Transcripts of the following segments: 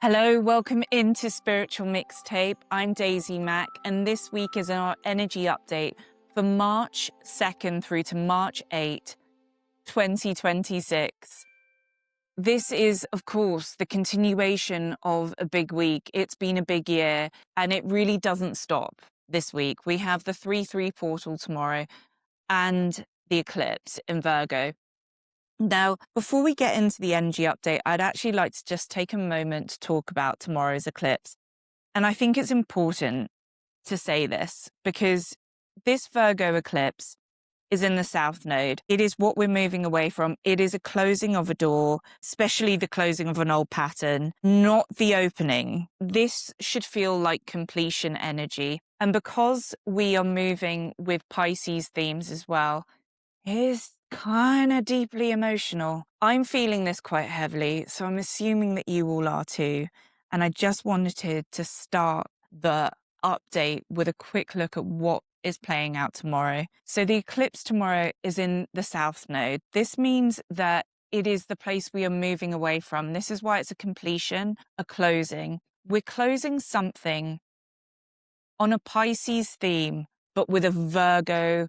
Hello, welcome into Spiritual Mixtape. I'm Daisy Mack, and this week is our energy update for March 2nd through to March 8th, 2026. This is, of course, the continuation of a big week. It's been a big year, and it really doesn't stop this week. We have the 3-3 portal tomorrow and the eclipse in Virgo. Now, before we get into the energy update, I'd actually like to just take a moment to talk about tomorrow's eclipse. And I think it's important to say this because this Virgo eclipse is in the South Node. It is what we're moving away from. It is a closing of a door, especially the closing of an old pattern, not the opening. This should feel like completion energy. And because we are moving with Pisces themes as well, it's kind of deeply emotional. I'm feeling this quite heavily, so I'm assuming that you all are too. And I just wanted to start the update with a quick look at what is playing out tomorrow. So the eclipse tomorrow is in the South Node. This means that it is the place we are moving away from. This is why it's a completion, a closing. We're closing something on a Pisces theme, but with a Virgo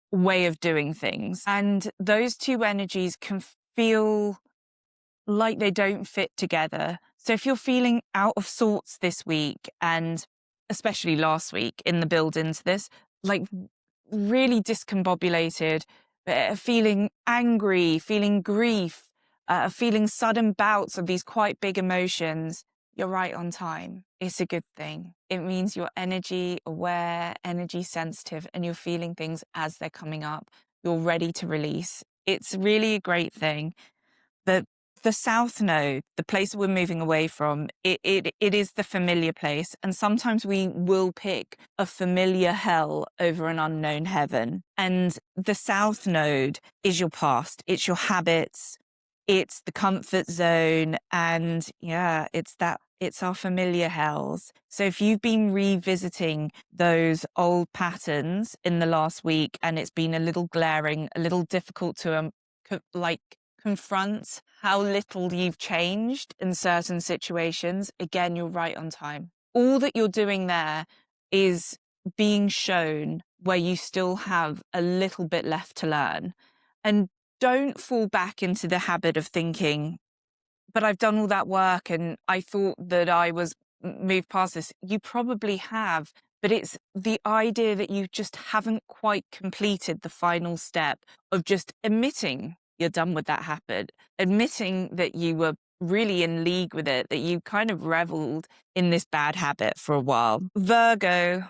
way of doing things. And those two energies can feel like they don't fit together. So if you're feeling out of sorts this week, and especially last week in the build into this, like really discombobulated, feeling angry, feeling grief, feeling sudden bouts of these quite big emotions, you're right on time. It's a good thing. It means you're energy aware, energy sensitive, and you're feeling things as they're coming up. You're ready to release. It's really a great thing. But the South Node, the place we're moving away from, it is the familiar place. And sometimes we will pick a familiar hell over an unknown heaven. And the South Node is your past. It's your habits. It's the comfort zone. And yeah, it's our familiar hells. So if you've been revisiting those old patterns in the last week and it's been a little glaring, a little difficult to confront how little you've changed in certain situations, again, you're right on time. All that you're doing there is being shown where you still have a little bit left to learn. And don't fall back into the habit of thinking, but I've done all that work and I thought that I was moved past this. You probably have, but it's the idea that you just haven't quite completed the final step of just admitting you're done with that habit, admitting that you were really in league with it, that you kind of reveled in this bad habit for a while. Virgo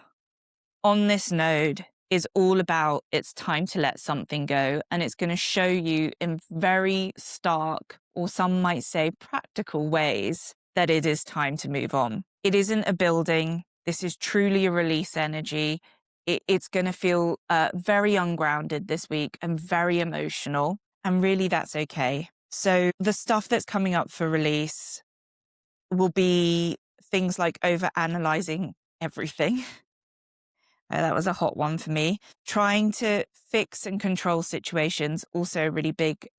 on this node is all about it's time to let something go, and it's going to show you in very stark, or some might say practical ways, that it is time to move on. It isn't a building. This is truly a release energy. It's going to feel very ungrounded this week and very emotional, and really that's okay. So the stuff that's coming up for release will be things like over-analyzing everything. That was a hot one for me. Trying to fix and control situations, also a really big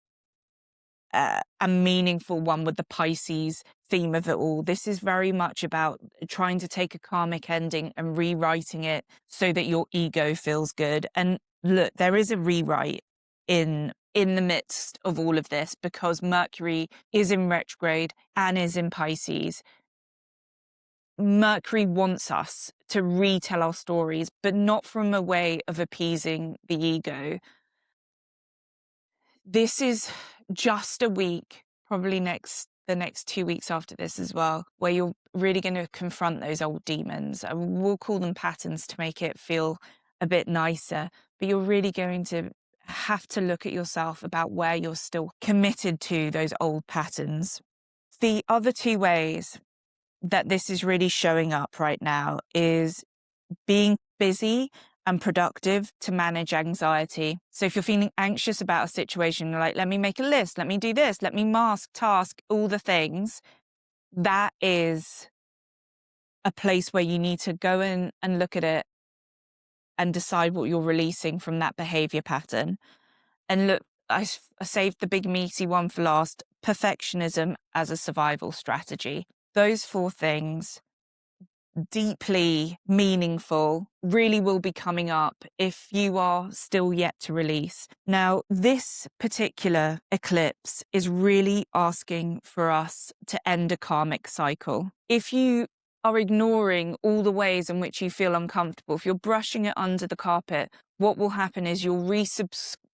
and meaningful one with the Pisces theme of it all. This is very much about trying to take a karmic ending and rewriting it so that your ego feels good. And look, there is a rewrite in the midst of all of this because Mercury is in retrograde and is in Pisces. Mercury wants us to retell our stories, but not from a way of appeasing the ego. This is just a week, probably the next 2 weeks after this as well, where you're really going to confront those old demons. We'll call them patterns to make it feel a bit nicer, but you're really going to have to look at yourself about where you're still committed to those old patterns. The other two ways that this is really showing up right now is being busy and productive to manage anxiety. So if you're feeling anxious about a situation, you're like, let me make a list, let me do this, let me mask, task, all the things. That is a place where you need to go in and look at it and decide what you're releasing from that behavior pattern. And look, I saved the big meaty one for last, perfectionism as a survival strategy. Those 4 things, deeply meaningful, really will be coming up if you are still yet to release. Now, this particular eclipse is really asking for us to end a karmic cycle. If you are ignoring all the ways in which you feel uncomfortable, if you're brushing it under the carpet, what will happen is you'll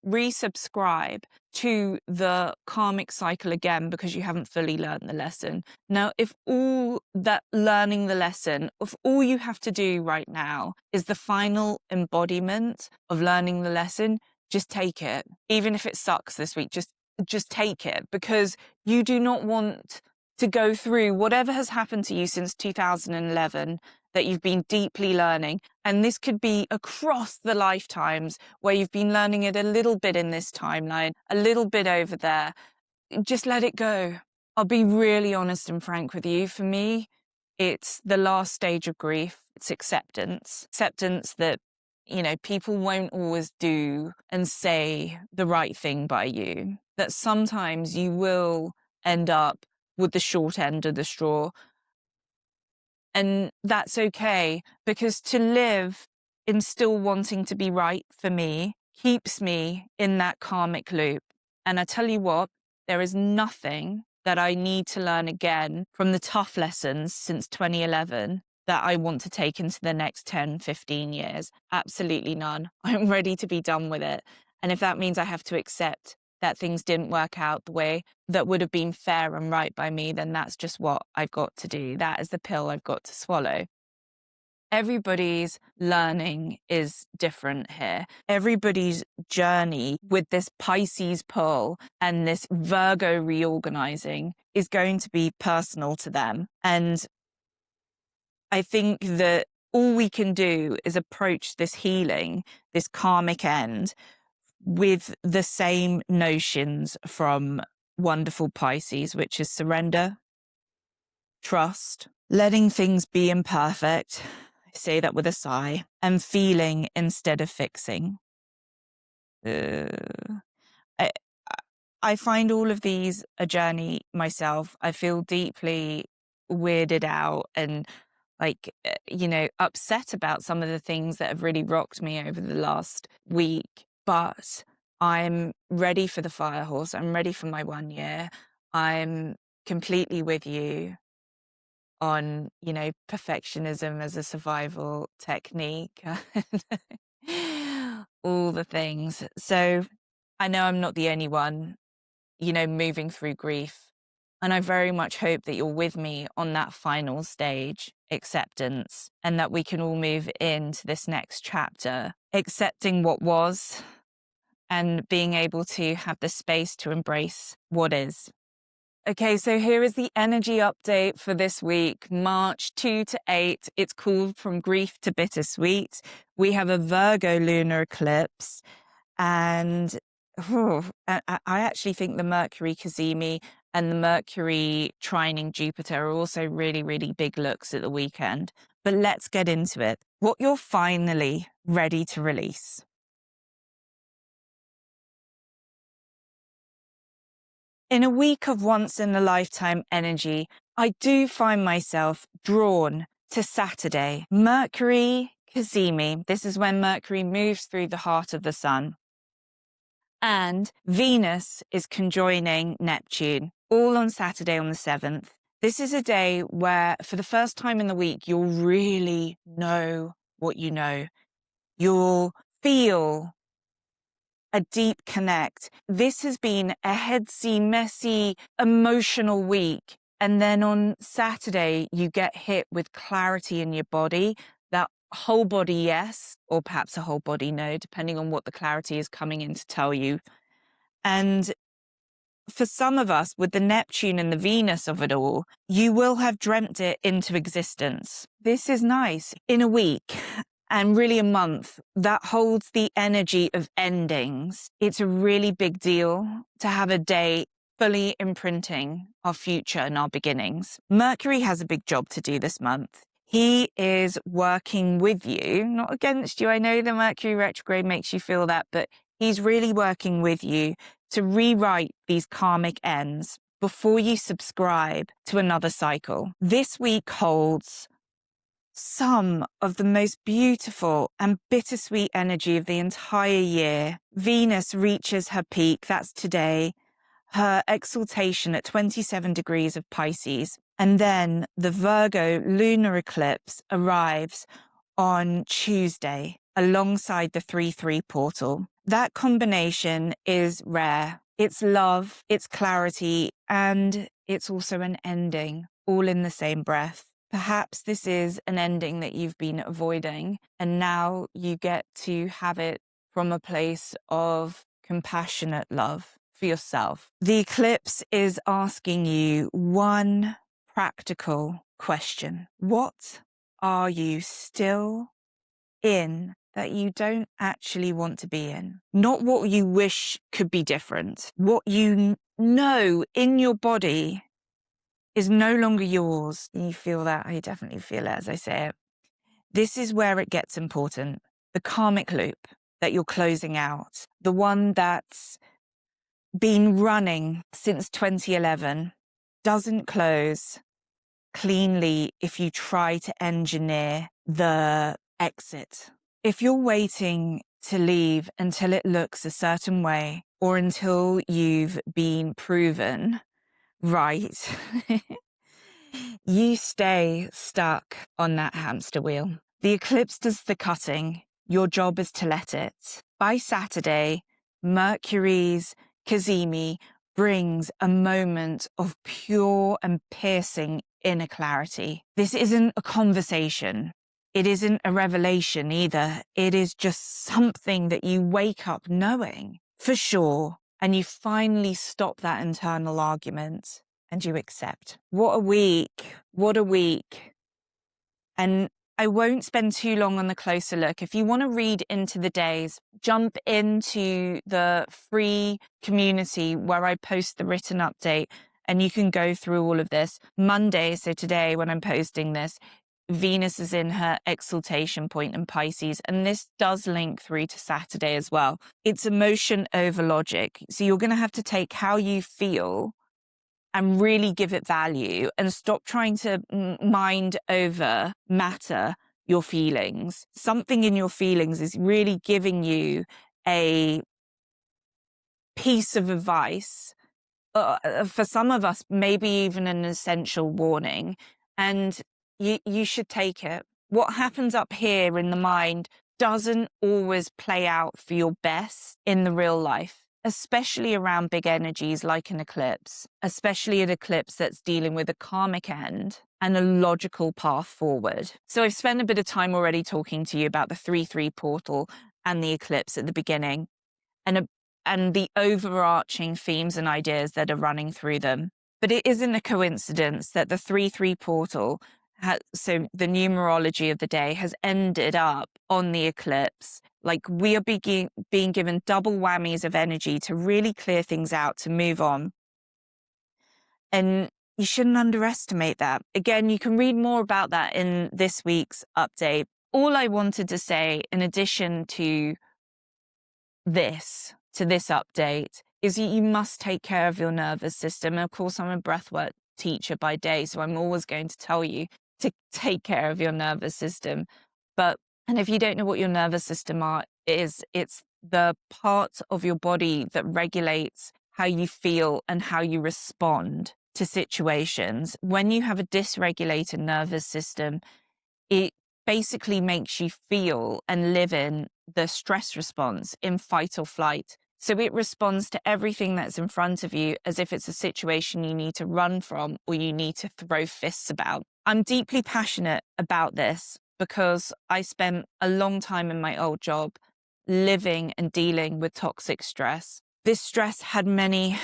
resubscribe to the karmic cycle again because you haven't fully learned the lesson. Now, if all that learning the lesson, if all you have to do right now is the final embodiment of learning the lesson, just take it. Even if it sucks this week, just take it, because you do not want to go through whatever has happened to you since 2011 that you've been deeply learning. And this could be across the lifetimes where you've been learning it a little bit in this timeline, a little bit over there. Just let it go. I'll be really honest and frank with you. For me, it's the last stage of grief. It's acceptance. Acceptance that, you know, people won't always do and say the right thing by you. That sometimes you will end up with the short end of the straw. And that's okay, because to live in still wanting to be right for me keeps me in that karmic loop. And I tell you what, there is nothing that I need to learn again from the tough lessons since 2011 that I want to take into the next 10, 15 years. Absolutely none. I'm ready to be done with it. And if that means I have to accept that things didn't work out the way that would have been fair and right by me, then that's just what I've got to do. That is the pill I've got to swallow. Everybody's learning is different here. Everybody's journey with this Pisces pull and this Virgo reorganizing is going to be personal to them. And I think that all we can do is approach this healing, this karmic end, with the same notions from wonderful Pisces, which is surrender, trust, letting things be imperfect. I say that with a sigh, and feeling instead of fixing. I find all of these a journey myself. I feel deeply weirded out and upset about some of the things that have really rocked me over the last week. But I'm ready for the fire horse. I'm ready for my 1 year. I'm completely with you on, perfectionism as a survival technique. All the things. So I know I'm not the only one, moving through grief. And I very much hope that you're with me on that final stage, acceptance, and that we can all move into this next chapter, accepting what was and being able to have the space to embrace what is. Okay, so here is the energy update for this week, March 2 to 8. It's called From Grief to Bittersweet. We have a Virgo lunar eclipse, and I actually think the Mercury Cazimi and the Mercury trining Jupiter are also really, really big looks at the weekend. But let's get into it. What you're finally ready to release. In a week of once-in-a-lifetime energy, I do find myself drawn to Saturday. Mercury Cazimi, this is when Mercury moves through the heart of the sun. And Venus is conjoining Neptune, all on Saturday on the 7th. This is a day where, for the first time in the week, you'll really know what you know. You'll feel a deep connect. This has been a headsy, messy, emotional week. And then on Saturday, you get hit with clarity in your body, that whole body yes, or perhaps a whole body no, depending on what the clarity is coming in to tell you. And for some of us, with the Neptune and the Venus of it all, you will have dreamt it into existence. This is nice. In a week, and really a month, that holds the energy of endings. It's a really big deal to have a day fully imprinting our future and our beginnings. Mercury has a big job to do this month. He is working with you, not against you. I know the Mercury retrograde makes you feel that, but he's really working with you to rewrite these karmic ends. before you subscribe to another cycle. This week holds some of the most beautiful and bittersweet energy of the entire year. Venus reaches her peak, that's today, her exaltation at 27 degrees of Pisces. And then the Virgo Lunar Eclipse arrives on Tuesday alongside the 3-3 portal. That combination is rare. It's love, it's clarity, and it's also an ending, all in the same breath. Perhaps this is an ending that you've been avoiding, and now you get to have it from a place of compassionate love for yourself. The eclipse is asking you one practical question. What are you still in that you don't actually want to be in? Not what you wish could be different. What you know in your body is no longer yours. You feel that? I definitely feel it as I say it. This is where it gets important. The karmic loop that you're closing out, the one that's been running since 2011, doesn't close cleanly if you try to engineer the exit. If you're waiting to leave until it looks a certain way or until you've been proven right, you stay stuck on that hamster wheel. The eclipse does the cutting. Your job is to let it. By Saturday, Mercury's Cazimi brings a moment of pure and piercing inner clarity. This isn't a conversation. It isn't a revelation either. It is just something that you wake up knowing for sure, and you finally stop that internal argument and you accept. What a week. What a week. And I won't spend too long on the closer look. If you want to read into the days, jump into the free community where I post the written update and you can go through all of this. Monday, so today when I'm posting this, Venus is in her exaltation point in Pisces, and this does link through to Saturday as well. It's emotion over logic. So you're going to have to take how you feel and really give it value and stop trying to mind over matter your feelings. Something in your feelings is really giving you a piece of advice. For some of us, maybe even an essential warning. And you should take it. What happens up here in the mind doesn't always play out for your best in the real life, especially around big energies like an eclipse, especially an eclipse that's dealing with a karmic end and a logical path forward. So I've spent a bit of time already talking to you about the 3-3 portal and the eclipse at the beginning and the overarching themes and ideas that are running through them. But it isn't a coincidence that the 3-3 portal, so the numerology of the day, has ended up on the eclipse. Like, we are being given double whammies of energy to really clear things out, to move on. And you shouldn't underestimate that. Again, you can read more about that in this week's update. All I wanted to say, in addition to this update, is that you must take care of your nervous system. And of course, I'm a breathwork teacher by day, so I'm always going to tell you to take care of your nervous system. And if you don't know what your nervous system is, it's the part of your body that regulates how you feel and how you respond to situations. When you have a dysregulated nervous system, it basically makes you feel and live in the stress response in fight or flight. So it responds to everything that's in front of you as if it's a situation you need to run from or you need to throw fists about. I'm deeply passionate about this because I spent a long time in my old job living and dealing with toxic stress. This stress had many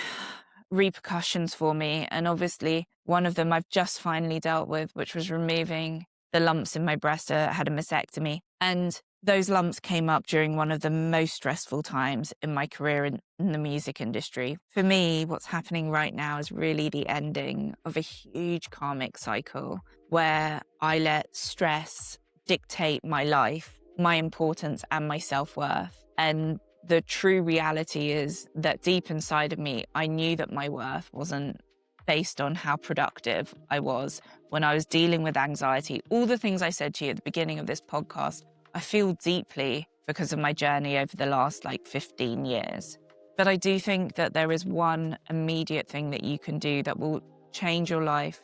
repercussions for me, and obviously one of them I've just finally dealt with, which was removing the lumps in my breast. I had a mastectomy, and those lumps came up during one of the most stressful times in my career in the music industry. For me, what's happening right now is really the ending of a huge karmic cycle where I let stress dictate my life, my importance, and my self-worth. And the true reality is that deep inside of me, I knew that my worth wasn't based on how productive I was when I was dealing with anxiety. All the things I said to you at the beginning of this podcast, I feel deeply because of my journey over the last 15 years. But I do think that there is one immediate thing that you can do that will change your life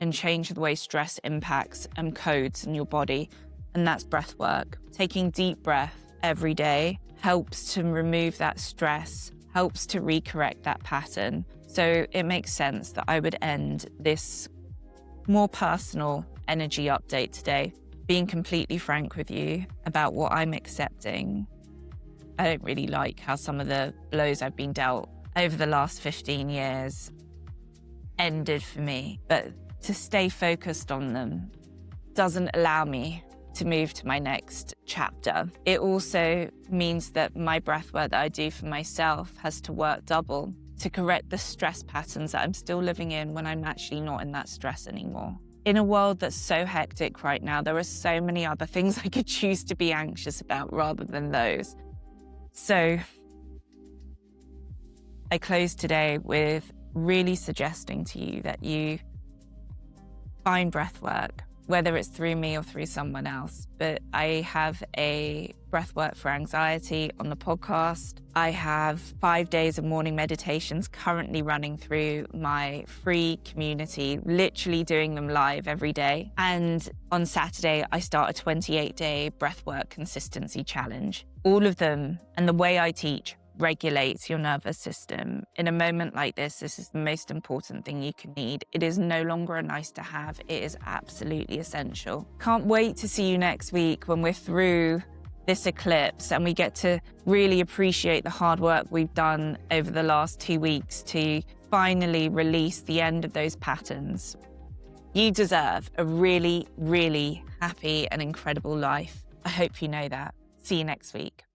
and change the way stress impacts and codes in your body, and that's breath work. Taking deep breath every day helps to remove that stress, helps to recorrect that pattern. So it makes sense that I would end this more personal energy update today being completely frank with you about what I'm accepting. I don't really like how some of the blows I've been dealt over the last 15 years ended for me, but to stay focused on them doesn't allow me to move to my next chapter. It also means that my breath work that I do for myself has to work double to correct the stress patterns that I'm still living in when I'm actually not in that stress anymore. In a world that's so hectic right now, there are so many other things I could choose to be anxious about rather than those. So I close today with really suggesting to you that you find breath work, whether it's through me or through someone else. But I have a breathwork for anxiety on the podcast. I have 5 days of morning meditations currently running through my free community, literally doing them live every day. And on Saturday, I start a 28-day breathwork consistency challenge. All of them, and the way I teach, regulates your nervous system. In a moment like this is the most important thing you can need. It is no longer a nice to have. It is absolutely essential. Can't wait to see you next week when we're through this eclipse and we get to really appreciate the hard work we've done over the last 2 weeks to finally release the end of those patterns. You deserve a really, really happy and incredible life. I hope you know that. See you next week.